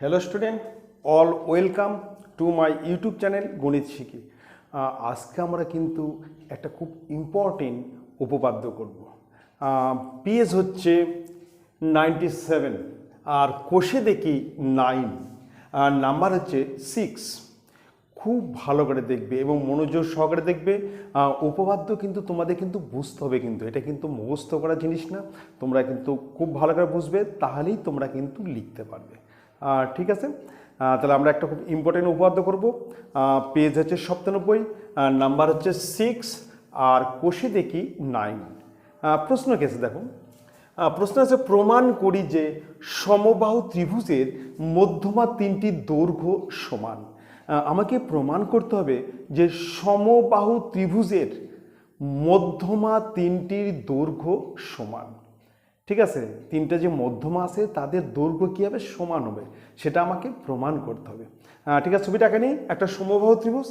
Hello student, all welcome to my YouTube channel গণিত শিখি। আজকে আমরা কিন্তু একটা খুব ইম্পর্টেন্ট উপপাদ্য করব। পেজ হচ্ছে 97 আর কোষে দেখি 9 আর নাম্বার হচ্ছে 6। খুব ভালো করে দেখবে এবং মনোযোগ সহকারে দেখবে। উপপাদ্য কিন্তু তোমাদের কিন্তু বুঝতে হবে, কিন্তু এটা কিন্তু মুখস্থ করার জিনিস না। তোমরা কিন্তু খুব ভালো করে বুঝবে, তাহলেই তোমরা কিন্তু লিখতে পারবে। ঠিক আছে, তাহলে আমরা একটা খুব ইম্পর্টেন্ট উপপাদ্য করব। পেজ হচ্ছে 97, নাম্বার হচ্ছে 6 আর কোষে দেখি 9। প্রশ্ন কেসে দেখো, প্রশ্ন আছে প্রমাণ করি যে সমবাহু ত্রিভুজের মধ্যমা তিনটি দৈর্ঘ্য সমান। আমাকে প্রমাণ করতে হবে যে সমবাহু ত্রিভুজের মধ্যমা তিনটির দৈর্ঘ্য সমান। ঠিক আছে, তিনটা যে মধ্যমা আছে তাদের দৈর্ঘ্য কী হবে, সমান হবে, সেটা আমাকে প্রমাণ করতে হবে। ঠিক আছে, ছবিটা এখানে একটা সমবাহু ত্রিভুজ,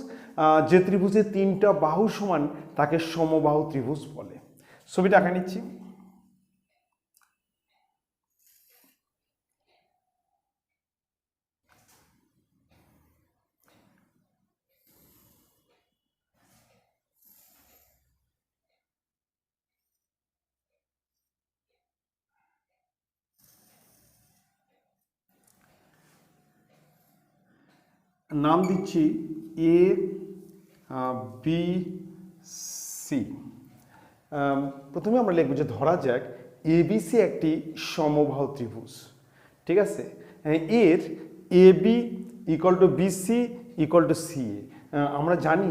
যে ত্রিভুজের তিনটা বাহু সমান তাকে সমবাহু ত্রিভুজ বলে। ছবিটা এখানে নিচ্ছি। নাম দিচ্ছি এ বি সি। প্রথমে আমরা লিখব যে ধরা যাক এবিসি একটি সমবাহু ত্রিভুজ। ঠিক আছে, এর A B equal to BC equal to CA. আমরা জানি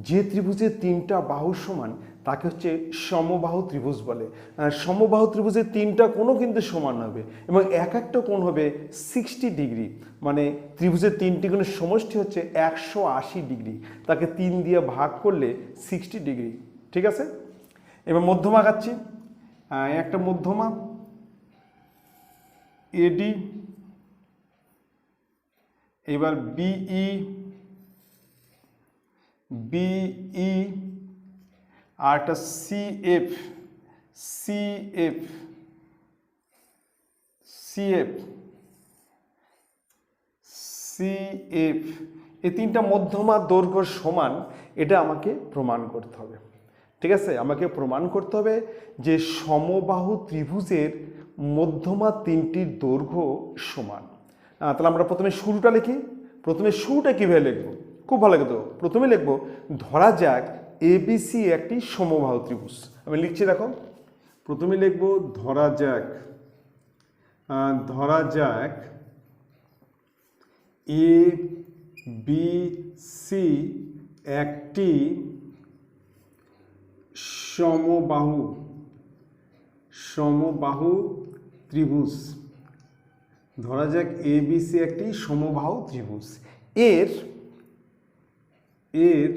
যে ত্রিভুজের তিনটা বাহু সমান তাকে হচ্ছে সমবাহু ত্রিভুজ বলে। সমবাহু ত্রিভুজের তিনটা কোণও কিন্তু সমান হবে এবং এক একটা কোণ হবে 60 ডিগ্রি, মানে ত্রিভুজের তিনটি কোণের সমষ্টি হচ্ছে 180 ডিগ্রি, তাকে 3 দিয়ে ভাগ করলে 60 ডিগ্রি। ঠিক আছে, এবার মধ্যমা আঁকাচ্ছি। একটা মধ্যমা এডি, এবার বিই, বিই আর একটা সিএফ, সিএফ, সিএফ, সিএফ, এই তিনটা মধ্যমা দৈর্ঘ্য সমান, এটা আমাকে প্রমাণ করতে হবে। ঠিক আছে, আমাকে প্রমাণ করতে হবে যে সমবাহু ত্রিভুজের মধ্যমা তিনটির দৈর্ঘ্য সমান। তাহলে আমরা প্রথমে শুরুটা লিখি। প্রথমে শুরুটা কীভাবে লিখবো, খুব ভালো লাগে তো। প্রথমে লিখবো ধরা যাক এবিসি একটি সমবাহু ত্রিভুজ। আমি লিখছি, দেখো। প্রথমে লিখবো ধরা যাক, ধরা যাক এ বি সি একটি সমবাহু, সমবাহু ত্রিভুজ। ধরা যাক এবিসি একটি সমবাহু ত্রিভুজ। এর এর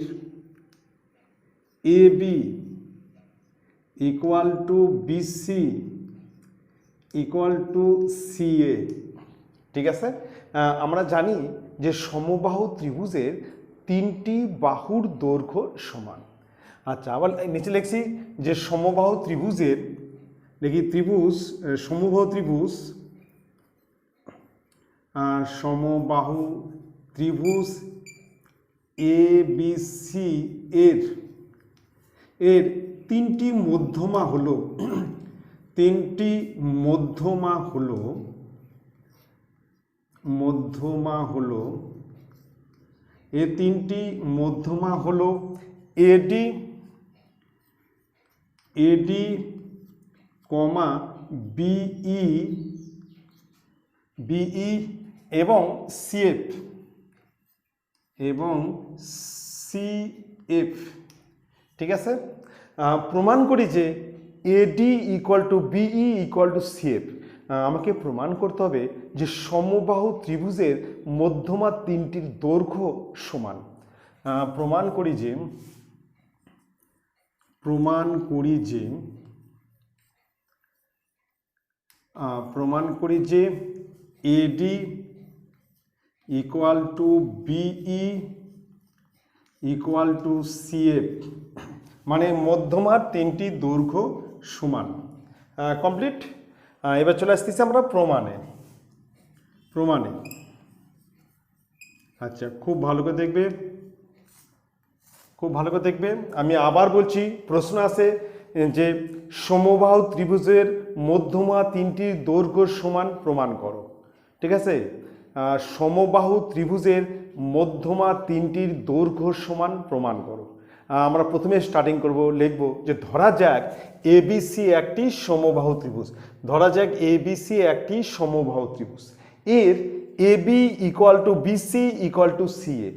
A B equal to BC equal to C A. ঠিক আছে, আমরা জানি যে সমবাহু ত্রিভুজের তিনটি বাহুর দৈর্ঘ্য সমান। আচ্ছা, আবার নিচে লিখছি যে সমবাহু ত্রিভুজের, দেখি ত্রিভুজ, সমবাহু ত্রিভুজ, সমবাহু ত্রিভুজ এ বি সি এর এর তিনটি মধ্যমা হলো, তিনটি মধ্যমা হলো, মধ্যমা হলো, এ তিনটি মধ্যমা হলো A D, A D comma B E, B E এবং সিএফ, এবং সিএফ। ঠিক আছে, প্রমাণ করি যে এডি equal to BE equal to C F. আমাকে প্রমাণ করতে হবে যে সমবাহু ত্রিভুজের মধ্যমা তিনটির দৈর্ঘ্য সমান। প্রমাণ করি যে, প্রমাণ করি যে, প্রমাণ করি যে এডি equal to BE equal to C F, মানে মধ্যমার তিনটি দৈর্ঘ্য সমান। কমপ্লিট। এবার চলে আসতেছি আমরা প্রমাণে। প্রমাণে আচ্ছা, খুব ভালো করে দেখবে, খুব ভালো করে দেখবে। আমি আবার বলছি, প্রশ্ন আছে যে সমবাহু ত্রিভুজের মধ্যমা তিনটির দৈর্ঘ্য সমান প্রমাণ করো। ঠিক আছে, সমবাহু ত্রিভুজের মধ্যমা তিনটির দৈর্ঘ্য সমান প্রমাণ করো। আমরা প্রথমে স্টার্টিং করব, লিখব যে ধরা যাক এবিসি একটি সমবাহু ত্রিভুজ। ধরা যাক এবিসি একটি সমবাহু ত্রিভুজ, এর A B equal to BC equal to CA.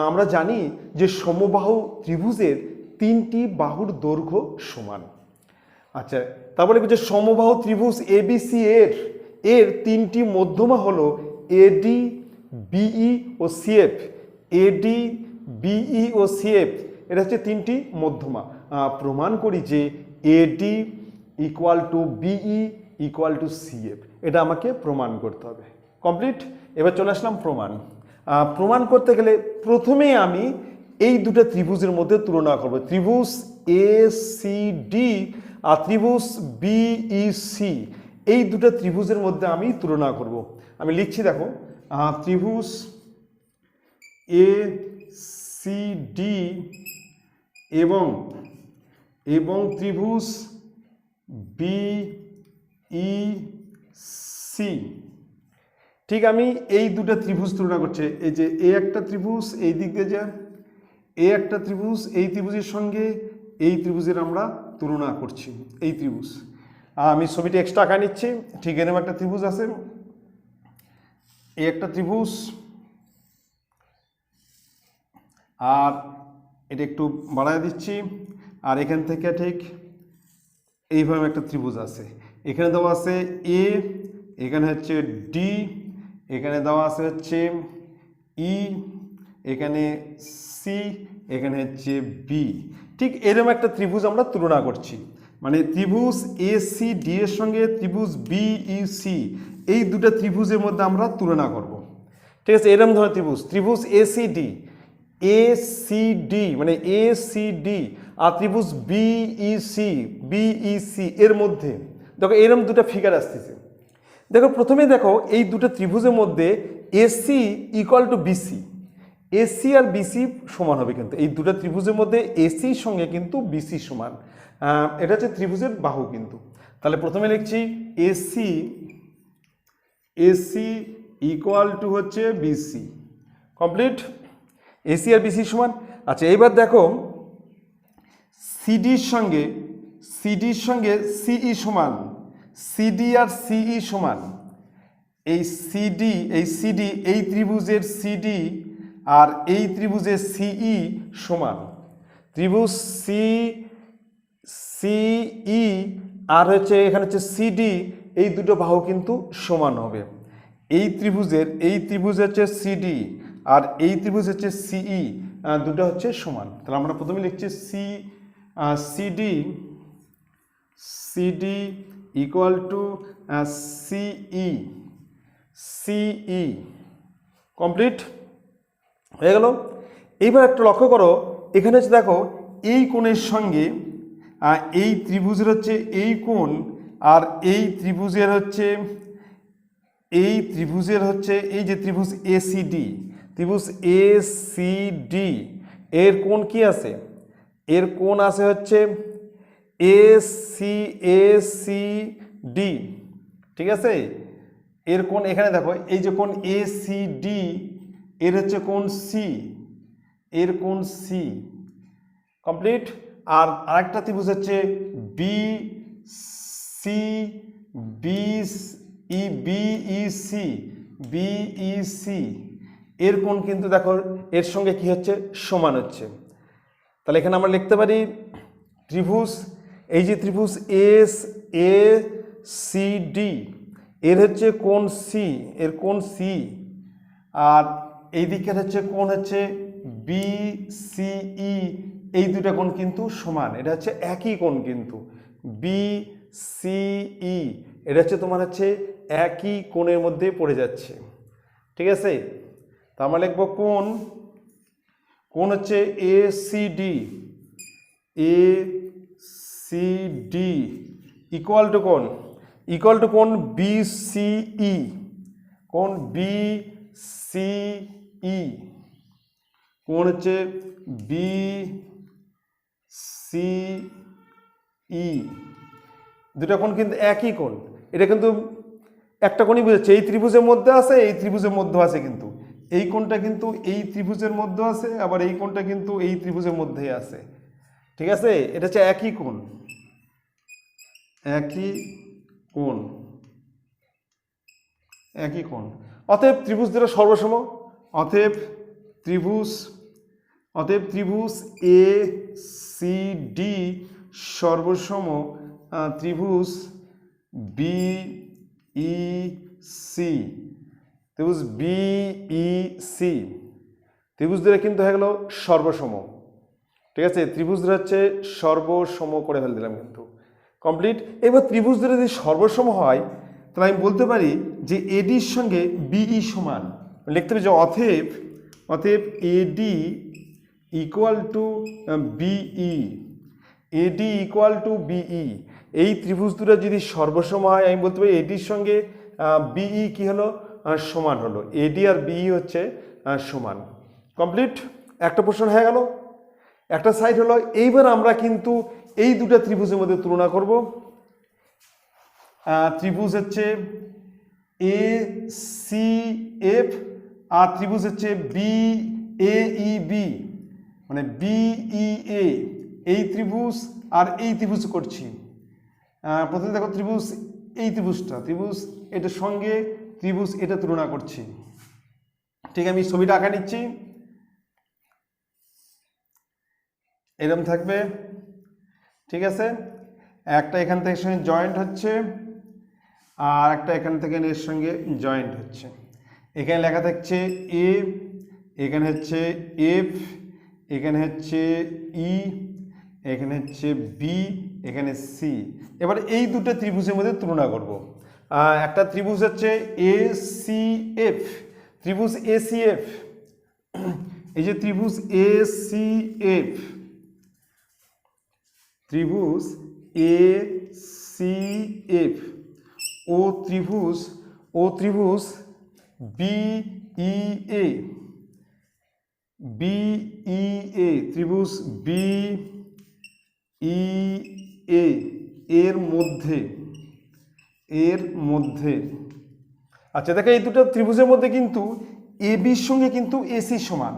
আমরা জানি যে সমবাহু ত্রিভুজের তিনটি বাহুর দৈর্ঘ্য সমান। আচ্ছা, তারপরে যে সমবাহু ত্রিভুজ এবিসি এর তিনটি মধ্যমা হলো এডি, বিই ও সিএফ। এডি, বিই ও সিএফ এটা হচ্ছে তিনটি মধ্যমা। প্রমাণ করি যে এডি equal to BE equal to CF, এটা আমাকে প্রমাণ করতে হবে। কমপ্লিট। এবার চলে আসলাম প্রমাণ। প্রমাণ করতে গেলে প্রথমে আমি এই দুটো ত্রিভুজের মধ্যে তুলনা করব, ত্রিভুজ এ সি ডি আর ত্রিভুজ বিইসি। এই দুটো ত্রিভুজের মধ্যে আমি তুলনা করব। আমি লিখছি, দেখো, ত্রিভুজ এ সি ডি এবং ত্রিভুজ বিইসি। ঠিক, আমি এই দুটো ত্রিভুজ তুলনা করছি। এই যে এ একটা ত্রিভুজ, এই দিক দিয়ে যা এ একটা ত্রিভুজ, এই ত্রিভুজের সঙ্গে এই ত্রিভুজের আমরা তুলনা করছি। এই ত্রিভুজ, আমি ছবিটি এক্সট্রা আঁকা নিচ্ছি। ঠিক, এরকম একটা ত্রিভুজ আছে, এই একটা ত্রিভুজ, আর এটা একটু বাড়ায় দিচ্ছি। আর এখান থেকে ঠিক এইভাবে একটা ত্রিভুজ আছে, এখানে দেওয়া আছে এ, এখানে হচ্ছে ডি, এখানে দেওয়া আছে হচ্ছে ই, এখানে সি, এখানে হচ্ছে বি। ঠিক এরকম একটা ত্রিভুজ আমরা তুলনা করছি। মানে ত্রিভুজ এ সি ডি এর সঙ্গে ত্রিভুজ বিইসি, এই দুটো ত্রিভুজের মধ্যে আমরা তুলনা করব। ঠিক আছে, এরকম ধরনের ত্রিভুজ এসিডি, এসিডি মানে এসিডি আর ত্রিভুজ বিইসি এর মধ্যে দেখো এরকম দুটো ফিগার আসতেছে। দেখো, প্রথমে দেখো এই দুটো ত্রিভুজের মধ্যে A C equal to B C, A C আর বিসি সমান হবে। কিন্তু এই দুটো ত্রিভুজের মধ্যে এসির সঙ্গে কিন্তু বিসি সমান, এটা হচ্ছে ত্রিভুজের বাহু। কিন্তু তাহলে প্রথমে লিখছি এসি ইকুয়াল টু হচ্ছে বিসি। কমপ্লিট, এসি আর বিসি সমান। আচ্ছা, এইবার দেখো সিডির সঙ্গে সিই সমান, সিডি আর সিই সমান। এই সিডি এই ত্রিভুজের সিডি আর এই ত্রিভুজের সিই সমান। ত্রিভুজ সিই আর হচ্ছে এখানে হচ্ছে সিডি, এই দুটো বাহু কিন্তু সমান হবে। এই ত্রিভুজ হচ্ছে সিডি আর এই ত্রিভুজ হচ্ছে সিই, দুটো হচ্ছে সমান। তাহলে আমরা প্রথমে লিখছি সিডি ইকুয়াল টু সিই। কমপ্লিট হয়ে গেল। এইবার একটু লক্ষ্য করো, এখানে হচ্ছে দেখো এই কোণের সঙ্গে এই ত্রিভুজের হচ্ছে এই কোণ, আর এই ত্রিভুজের হচ্ছে এই যে ত্রিভুজ এসিডি, এর কোণ কি আছে? এর কোণ আছে হচ্ছে এসিডি। ঠিক আছে, এর কোণ এখানে দেখো, এই যে কোণ এসিডি এর হচ্ছে কোণ সি, এর কোণ সি। কমপ্লিট। আর আরেকটা ত্রিভুজ হচ্ছে বিইসি, এর কোণ কিন্তু দেখো এর সঙ্গে কি হচ্ছে, সমান হচ্ছে। তাহলে এখানে আমরা লিখতে পারি ত্রিভুজ, এই যে ত্রিভুজ এসিডি এর হচ্ছে কোণ সি, এর কোণ সি, আর এই দিকের হচ্ছে কোণ হচ্ছে বিসিই, এই দুটো কোণ কিন্তু সমান, এটা হচ্ছে একই কোণ। কিন্তু বিসিই এটা হচ্ছে তোমার হচ্ছে একই কোণের মধ্যে পড়ে যাচ্ছে। ঠিক আছে, তা আমরা লিখবো কোণ হচ্ছে এসিডি ইকুয়াল টু কোণ বিসিই, কোণ বিসিই কোণ হচ্ছে বি সি ই, দুটো কোণ কিন্তু একই কোণ, এটা কিন্তু একটা কোণই বুঝাচ্ছে, এই ত্রিভুজের মধ্যে আছে, এই ত্রিভুজের মধ্যে আছে, কিন্তু এই কোণটা কিন্তু এই ত্রিভুজের মধ্যে আছে, আবার এই কোণটা কিন্তু এই ত্রিভুজের মধ্যেই আছে, ঠিক আছে, এটা হচ্ছে একই কোণ, একই কোণ, একই কোণ। অতএব ত্রিভুজ দুটো সর্বসম, অতএব ত্রিভুজ এ সি ডি সর্বসম ত্রিভুজ বি ই সি, ত্রিভুজ বি ই সি, ত্রিভুজ দুটো কিন্তু হয়ে গেল সর্বসম, ঠিক আছে, ত্রিভুজ দুটো হচ্ছে সর্বসম করে ফেলে দিলাম কিন্তু কমপ্লিট। এবার ত্রিভুজ দুটো যদি সর্বসম হয় তাহলে আমি বলতে পারি যে এডির সঙ্গে বিই সমান, লিখতে হবে যে অতএব এডি equal to BE, eddy equal to B E. এই ত্রিভুজ দুটো যদি সর্বসম হয় আমি বলতে পারি এডির সঙ্গে বিই কি হলো, সমান হলো, এডি আর বিই হচ্ছে সমান, কমপ্লিট। একটা প্রশ্ন হয়ে গেল, একটা সাইড হলো। এইবার আমরা কিন্তু এই দুটো ত্রিভুজের মধ্যে তুলনা করব। ত্রিভুজ হচ্ছে এ সি এফ আর ত্রিভুজ হচ্ছে বি এ ই বি, মানে বিই এ, এই ত্রিভুজ আর এই ত্রিভুজ করছি। প্রথমে দেখো ত্রিভুজ, এই ত্রিভুজটা, ত্রিভুজ এটার সঙ্গে ত্রিভুজ এটা তুলনা করছি, ঠিক, আমি ছবিটা আঁকা নিচ্ছি, এরকম থাকবে, ঠিক আছে, একটা এখান থেকে সঙ্গে জয়েন্ট হচ্ছে আর একটা এখান থেকে এর সঙ্গে জয়েন্ট হচ্ছে, এখানে লেখা থাকছে এ, এখানে হচ্ছে এফ, এখানে হচ্ছে ই, এখানে হচ্ছে বি, এখানে সি। এবার এই দুটো ত্রিভুজের মধ্যে তুলনা করব। একটা ত্রিভুজ হচ্ছে এ সি এফ, ত্রিভুজ এ সি এফ, এই যে ত্রিভুজ এ সি এফ, ত্রিভুজ এ সি এফ ও ত্রিভুজ বিই এ, ত্রিভুজ বিই এ এর মধ্যে, আচ্ছা দেখো এই দুটো ত্রিভুজের মধ্যে কিন্তু এ বির সঙ্গে কিন্তু এসি সমান,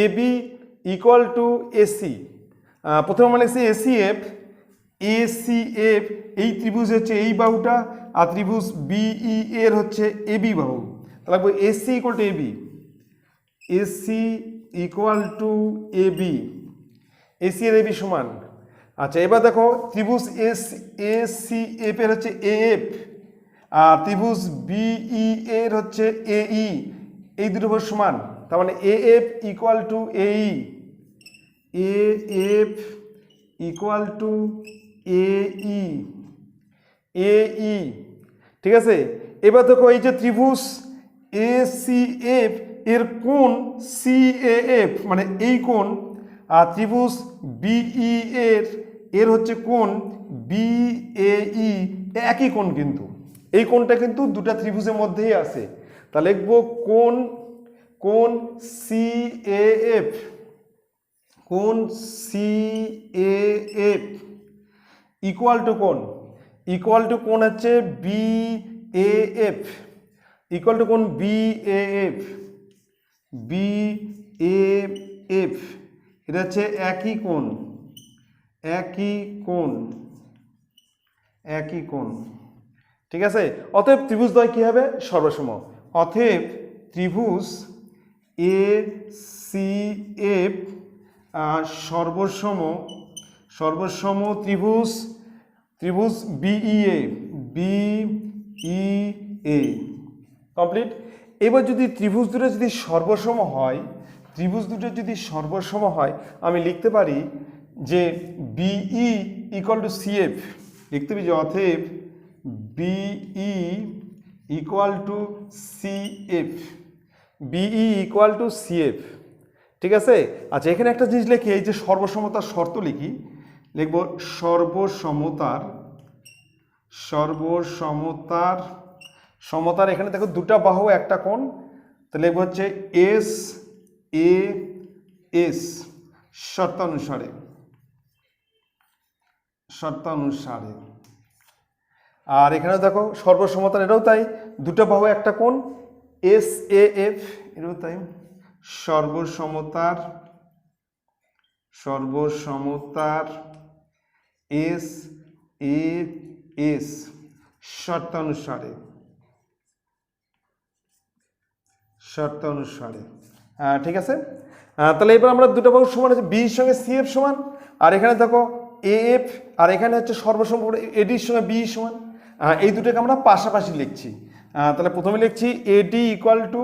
এ বি ইকুয়াল টু এসি। প্রথমে মানে এসি এফ, এই ত্রিভুজ হচ্ছে এই বাহুটা, আর ত্রিভুজ বিই এর হচ্ছে এবি বাহু, তাহলে A C equal to A B, A C equal to A B, A C এর এবি সমান। আচ্ছা এবার দেখো ত্রিভুজ এসি এফ এর হচ্ছে এফ আর ত্রিভুজ বিই এর হচ্ছে এই, এই দুটো সমান, তার মানে এফ ইকুয়াল টু এই, এফ ইকুয়াল টু এই, ঠিক আছে। এবার দেখো এই যে ত্রিভুজ এ সি এফ এর কোণ সিএএফ, মানে এই কোণ, আর ত্রিভুজ বিই এর হচ্ছে কোণ বিএই, একই কোণ কিন্তু, এই কোণটা কিন্তু দুটা ত্রিভুজের মধ্যেই আছে, তাহলে লিখবো কোণ সিএএফ, কোণ সিএএফ ইকুয়াল টু কোণ হচ্ছে বিএএফ, ইকুয়াল টু কোণ বিএএফ, এটা হচ্ছে একই কোণ, ঠিক আছে। অতএব ত্রিভুজদ্বয় কি হবে, সর্বসম। অতএব ত্রিভুজ এ সি এফ সর্বসম ত্রিভুজ বিই এ কমপ্লিট। এবার যদি ত্রিভুজ দুটো যদি সর্বসম হয়, আমি লিখতে পারি যে বিই ইকুয়াল টু সিএফ, লিখতে পারি যে অতএব বিই ইকুয়াল টু সিএফ, ঠিক আছে। আচ্ছা এখানে একটা জিনিস লিখি, এই যে সর্বসমতার শর্ত লিখব সমতার এখানে দেখো দুটা বাহু একটা কোণ, তাহলে লিখব হচ্ছে এস এ এস শর্তানুসারে আর এখানে দেখো সর্বসমতার, এটাও তাই, দুটো বাহু একটা কোণ এস এ এফ, এটাও তাই, সর্বসমতার এস এ এস শর্তানুসারে ঠিক আছে। তাহলে এবার আমরা দুটো বাহু সমান আছে, বির সঙ্গে সি এফ সমান, আর এখানে দেখো এ এফ, আর এখানে হচ্ছে সর্বসম্পূর্ণ এডির সঙ্গে বি সমান। এই দুটোকে আমরা পাশাপাশি লিখছি। তাহলে প্রথমে লিখছি AD equal to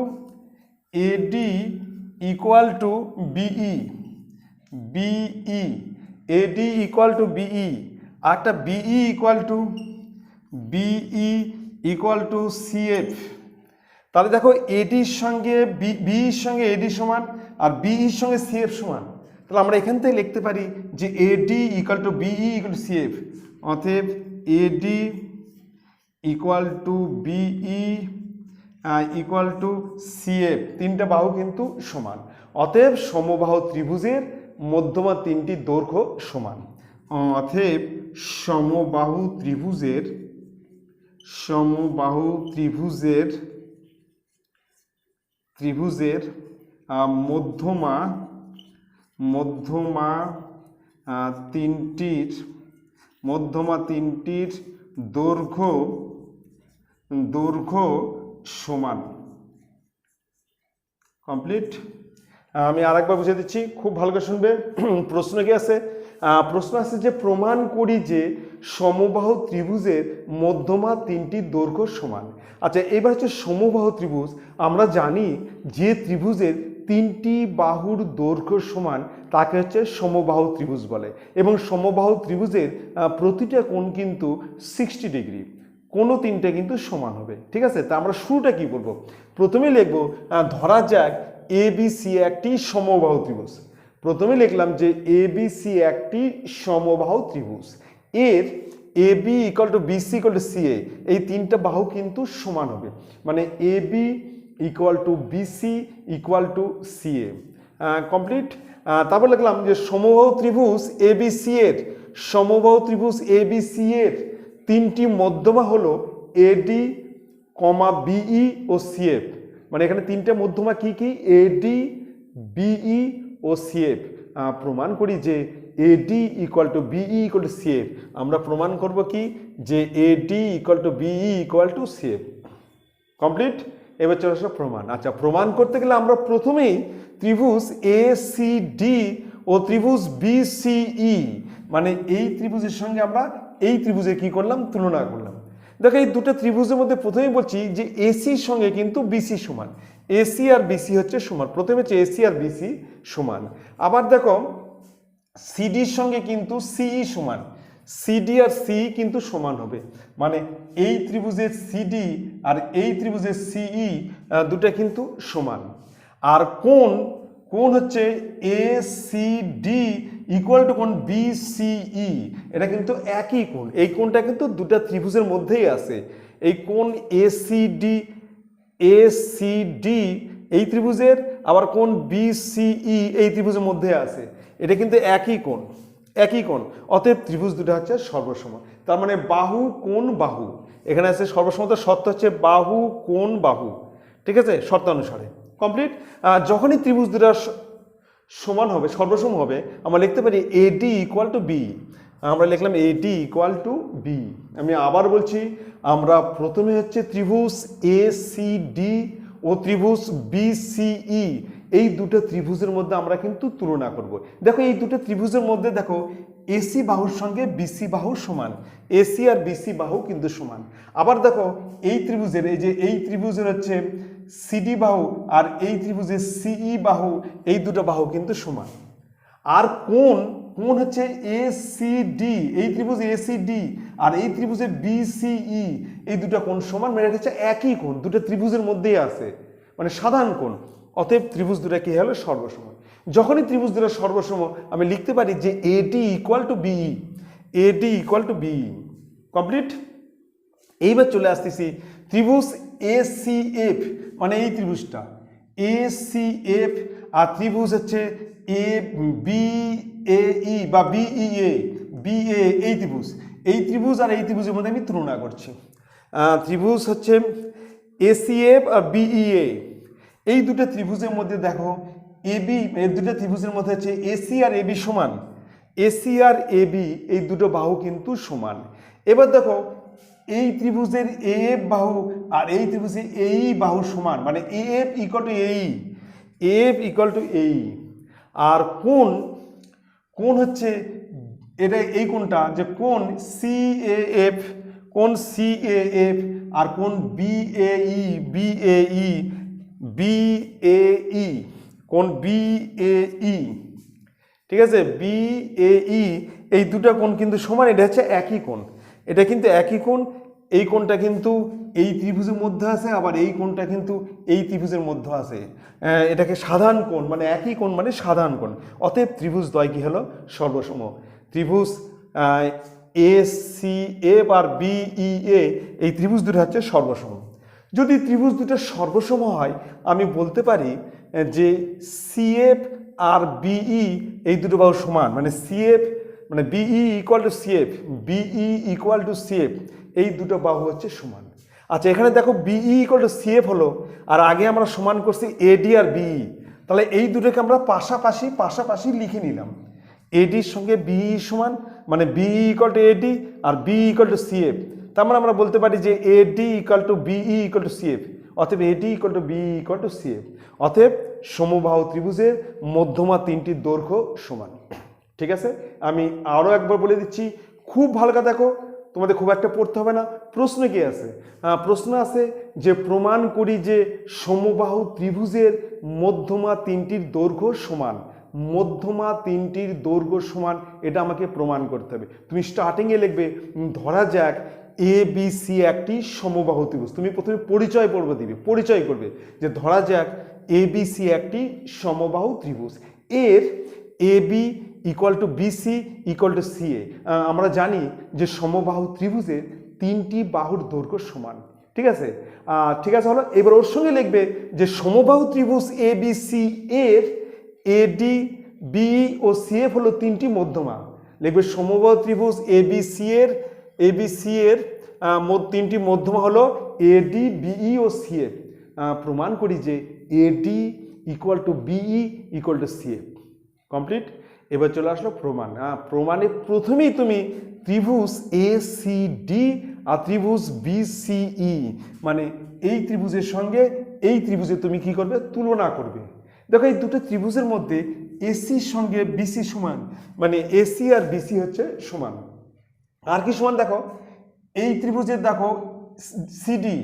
BE, eddy equal to BE, আর একটা বিই ইকুয়াল টু সিএফ। তাহলে দেখো এডির সঙ্গে বিইর সঙ্গে এডি সমান, আর বিইর সঙ্গে সিএফ সমান। তাহলে আমরা এখান থেকে লিখতে পারি যে এডি equal to BE equal to CF, অতএব এডি equal to BE equal to CF, তিনটা বাহু কিন্তু সমান। অতএব সমবাহু ত্রিভুজের মধ্যমা তিনটি দৈর্ঘ্য সমান। অতএব সমবাহু ত্রিভুজের মধ্যমা তিনটির দৈর্ঘ্য সমান। কমপ্লিট। আমি আরেকবার বুঝিয়ে দিচ্ছি, খুব ভালো করে শুনবে। প্রশ্ন কি আছে? প্রশ্ন আছে যে প্রমাণ করি যে সমবাহু ত্রিভুজের মধ্যমা তিনটি দৈর্ঘ্য সমান। আচ্ছা, এবার হচ্ছে সমবাহু ত্রিভুজ। আমরা জানি যে ত্রিভুজের তিনটি বাহুর দৈর্ঘ্য সমান তাকে হচ্ছে সমবাহু ত্রিভুজ বলে, এবং সমবাহু ত্রিভুজের প্রতিটা কোণ কিন্তু 60 ডিগ্রি, কোনো তিনটে কিন্তু সমান হবে। ঠিক আছে, তা আমরা শুরুটা কি বলবো? প্রথমে লিখবো, ধরা যাক এবিসি একটি সমবাহু ত্রিভুজ। প্রথমে লিখলাম যে এবিসি একটি সমবাহু ত্রিভুজ, এর A B equal to BC equal to C A, এই তিনটা বাহু কিন্তু সমান হবে, মানে A B equal to BC equal to C A. Complete. তারপর লিখলাম যে সমবাহু ত্রিভুজ এবিসি এর তিনটি মধ্যমা হলো এডি, বিই ও সিএফ। মানে এখানে তিনটে মধ্যমা কি কি? এডি, বিই ও সিএফ। প্রমাণ করি যে এডি equal to BE equal to CF. আমরা প্রমাণ করব কি? যে এডি equal to BE equal to CF. Complete. এবার চলে আসো প্রমাণ। আচ্ছা, প্রমাণ করতে গেলে আমরা প্রথমেই ত্রিভুজ এ সি ডি ও ত্রিভুজ বিসিই, মানে এই ত্রিভুজের সঙ্গে আমরা এই ত্রিভুজে কি করলাম? তুলনা করলাম। দেখো, এই দুটো ত্রিভুজের মধ্যে প্রথমেই বলছি যে এসির সঙ্গে কিন্তু বিসি সমান, এসি আর বিসি হচ্ছে সমান। প্রথমে হচ্ছে এসি আর বিসি সমান। আবার দেখো সিডির সঙ্গে কিন্তু সিই সমান, সিডি আর সি কিন্তু সমান হবে, মানে এই ত্রিভুজের সিডি আর এই ত্রিভুজের সিই দুটো কিন্তু সমান। আর কোণ হচ্ছে A C D equal to কোণ বিসিই, এটা কিন্তু একই কোণ। এই কোণটা কিন্তু দুটা ত্রিভুজের মধ্যেই আছে। এই কোণ এসিডি এই ত্রিভুজের, আবার কোণ বিসিই এই ত্রিভুজের মধ্যে আছে। এটা কিন্তু একই কোণ। অতএব ত্রিভুজ দুটো হচ্ছে সর্বসম। তার মানে বাহু কোণ বাহু, এখানে আছে সর্বসমতার শর্ত হচ্ছে বাহু কোণ বাহু। ঠিক আছে, শর্তানুসারে। কমপ্লিট। যখনই ত্রিভুজ দুটো সমান হবে, সর্বসম হবে, আমরা লিখতে পারি এডি ইকুয়াল টু বি। আমরা লিখলাম এডি ইকুয়াল টু বি। আমি আবার বলছি, আমরা প্রথমে হচ্ছে ত্রিভুজ এ সি ডি ও ত্রিভুজ বিসিই, এই দুটো ত্রিভুজের মধ্যে আমরা কিন্তু তুলনা করব। দেখো, এই দুটো ত্রিভুজের মধ্যে দেখো এসি বাহুর সঙ্গে বিসি বাহু সমান, এসি আর বিসি বাহু কিন্তু সমান। আবার দেখো এই ত্রিভুজের, এই ত্রিভুজের হচ্ছে সিডি বাহু আর এই ত্রিভুজের সিই বাহু, এই দুটো বাহু কিন্তু সমান। আর কোণ হচ্ছে এসিডি, এই ত্রিভুজ এসিডি আর এই ত্রিভুজের বিসিই, এই দুটো কোণ সমান, মানে এটা হচ্ছে একই কোণ, দুটো ত্রিভুজের মধ্যেই আছে, মানে সাধারণ কোণ। অতএব ত্রিভুজ দুটো কি হলো? সর্বসম। যখনই ত্রিভুজ দুটো সর্বসম, আমি লিখতে পারি যে এডি equal to BE, eddy equal to BE. Complete. এইবার চলে আসতেছি ত্রিভুজ এসিএফ, মানে এই ত্রিভুজটা এ সি এফ, আর ত্রিভুজ হচ্ছে এ বি এ ই বা বিইএ, বিএ, এই ত্রিভুজ আর এই ত্রিভুজের মধ্যে আমি তুলনা করছি। ত্রিভুজ হচ্ছে এসিএফ আর বিইএ, এই দুটো ত্রিভুজের মধ্যে দেখো এবি, এই দুটো ত্রিভুজের মধ্যে হচ্ছে এসি আর এবি সমান, এসি আর এবি এই দুটো বাহু কিন্তু সমান। এবার দেখো এই ত্রিভুজের এফ বাহু আর এই ত্রিভুজের এই বাহু সমান, মানে এফ ইকুয়াল টু এই, এফ ইকুয়াল টু এই। আর কোণ হচ্ছে এটা, এই কোণটা যে কোণ সিএএফ, কোণ সিএএফ আর কোণ বিএই, বিএই, বিএই, কোণ বিএই, ঠিক আছে, বিএই, এই দুটো কোণ কিন্তু সমান, এটা হচ্ছে একই কোণ, এটা কিন্তু একই কোণ। এই কোণটা কিন্তু এই ত্রিভুজের মধ্যে আছে, আবার এই কোণটা কিন্তু এই ত্রিভুজের মধ্যে আছে। এটাকে সাধারণ কোণ, মানে একই কোণ মানে সাধারণ কোণ। অতএব ত্রিভুজ দ্বয় কি হলো? সর্বসম। ত্রিভুজ এ সি এফ আর বিইএ এই ত্রিভুজ দুটো হচ্ছে সর্বসম। যদি ত্রিভুজ দুটো সর্বসম হয় আমি বলতে পারি যে সিএফ আর বিই এই দুটো বাহু সমান, মানে সিএফ মানে BE equal to CF, BE equal to CF, এই দুটো বাহু হচ্ছে সমান। আচ্ছা, এখানে দেখো বিই ইকুয়াল টু সিএফ হলো, আর আগে আমরা সমান করছি এডি আর বিই, তাহলে এই দুটোকে আমরা পাশাপাশি লিখে নিলাম। এডির সঙ্গে বিই সমান, মানে বিই ইকুয়াল টু এডি আর বিই ইকুয়াল টু সিএফ, তার মানে আমরা বলতে পারি যে এডি equal to BE equal to CF, অতএব এডি equal to BE equal to CF. অতএব সমবাহু ত্রিভুজের মধ্যমা তিনটির দৈর্ঘ্য সমান। ঠিক আছে, আমি আরও একবার বলে দিচ্ছি, খুব ভালো করে দেখো, তোমাদের খুব একটা পড়তে হবে না। প্রশ্ন কি আছে? প্রশ্ন আছে যে প্রমাণ করি যে সমবাহু ত্রিভুজের মধ্যমা তিনটির দৈর্ঘ্য সমান, মধ্যমা তিনটির দৈর্ঘ্য সমান, এটা আমাকে প্রমাণ করতে হবে। তুমি স্টার্টিংয়ে লিখবে ধরা যাক এ বি সি একটি সমবাহু ত্রিভুজ, তুমি প্রথমে পরিচয় পর্ব দিবে, পরিচয় করবে যে ধরা যাক এ বি সি একটি সমবাহু ত্রিভুজ, এর A B equal to BC equal to CA. আমরা জানি যে সমবাহু ত্রিভুজের তিনটি বাহুর দৈর্ঘ্য সমান। ঠিক আছে, হলো। এবার ওর সঙ্গে লিখবে যে সমবাহু ত্রিভুজ এ বি সি এর এডি বিই ও সিএফ হলো তিনটি মধ্যমা। লিখবে সমবাহু ত্রিভুজ এ বি সি এর তিনটি মধ্যমা হলো এডি বিই ও সিএফ। প্রমাণ করি যে এডি equal to BE equal to CF. Complete. এবার চলে আসলো প্রমাণ। প্রমাণে প্রথমেই তুমি ত্রিভুজ এ সি ডি আর ত্রিভুজ বি সিই, মানে এই ত্রিভুজের সঙ্গে এই ত্রিভুজে তুমি কি করবে? তুলনা করবে। দেখো এই দুটো ত্রিভুজের মধ্যে এসির সঙ্গে বিসি সমান, মানে এসি আর বিসি হচ্ছে সমান। আর কি সমান? দেখো এই ত্রিভুজের দেখো সিডি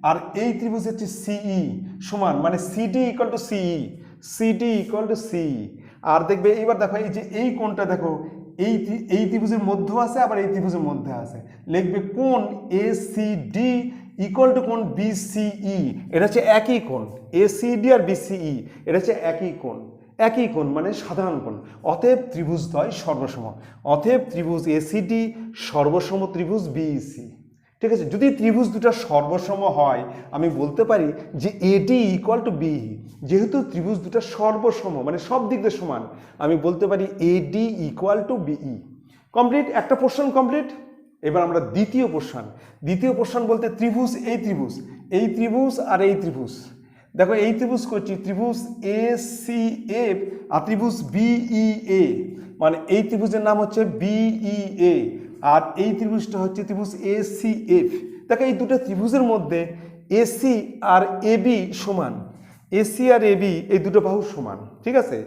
আর এই ত্রিভুজ হচ্ছে সিই সমান, মানে সিডি ইকুয়াল টু সিই, সিডি ইকুয়াল টু সিই। আর দেখবে এইবার দেখো এই যে এই কোণটা দেখো এই ত্রিভুজের মধ্যে আছে, আবার এই ত্রিভুজের মধ্যে আছে। লিখবে কোণ এসিডি ইকুয়াল টু কোণ বিসিই, এটা হচ্ছে একই কোণ। এসিডি আর বিসিই এটা হচ্ছে একই কোণ মানে সাধারণ কোণ। অতএব ত্রিভুজদ্বয় সর্বসম। অতএব ত্রিভুজ এসিডি সর্বসম ত্রিভুজ বিইসি। ঠিক আছে, যদি ত্রিভুজ দুটা সর্বসম হয় আমি বলতে পারি যে এডি ইকুয়াল টু বিই। যেহেতু ত্রিভুজ দুটা সর্বসম মানে সব দিক দিয়ে সমান, আমি বলতে পারি AD equal to BE. Complete, একটা পোর্শন কমপ্লিট। এবার আমরা দ্বিতীয় পোর্শন বলতে ত্রিভুজ এই ত্রিভুজ আর এই ত্রিভুজ। দেখো এই ত্রিভুজ করছি ত্রিভুজ এ সি এফ আর ত্রিভুজ বিইএ, মানে এই ত্রিভুজের নাম হচ্ছে বিইএ আর এই ত্রিভুজটা হচ্ছে ত্রিভুজ এসিএফ। দেখো এই দুটো ত্রিভুজের মধ্যে এসি আর এবি সমান, এসি আর এবি এই দুটো বাহু সমান। ঠিক আছে,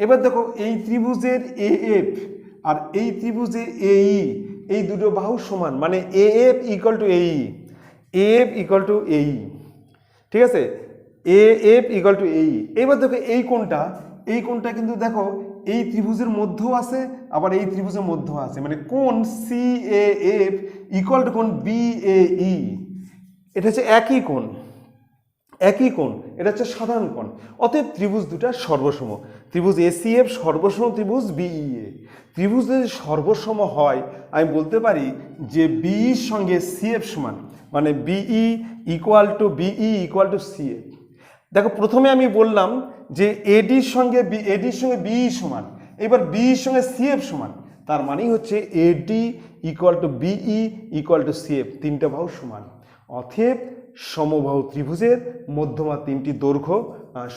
এবার দেখো এই ত্রিভুজের এএফ আর এই ত্রিভুজের এই এই দুটো বাহু সমান, মানে এএফ ইকুয়াল টু এই, এএফ ইকুয়াল টু এই। ঠিক আছে, এএফ ইকুয়াল টু এই। এবার দেখো এই কোণটা কিন্তু দেখো এই ত্রিভুজের মধ্যেও আছে, আবার এই ত্রিভুজের মধ্যেও আছে, মানে কোণ সিএএফ ইকুয়াল টু কোণ বিএই। এটা হচ্ছে একই কোণ, এটা হচ্ছে সাধারণ কোণ। অতএব ত্রিভুজ দুটা সর্বসম। ত্রিভুজ এসিএফ সর্বসম ত্রিভুজ বিইএ। ত্রিভুজ যদি সর্বসম হয় আমি বলতে পারি যে বিইর সঙ্গে সিএফ সমান, মানে বিই ইকুয়াল টু সিএফ। দেখো প্রথমে আমি বললাম যে এডির সঙ্গে বিই সমান, এবার বিইর সঙ্গে সিএফ সমান, তার মানেই হচ্ছে AD equal to BE equal to CF, তিনটা বাহু সমান। অতএব সমবাহু ত্রিভুজের মধ্যমা তিনটি দৈর্ঘ্য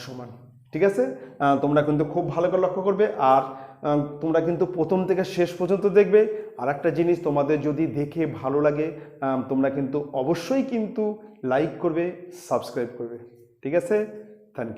সমান। ঠিক আছে, তোমরা কিন্তু খুব ভালো করে লক্ষ্য করবে, আর তোমরা কিন্তু প্রথম থেকে শেষ পর্যন্ত দেখবে। আর একটা জিনিস, তোমাদের যদি দেখে ভালো লাগে তোমরা কিন্তু অবশ্যই কিন্তু লাইক করবে, সাবস্ক্রাইব করবে। ঠিক আছে, থ্যাংক ইউ।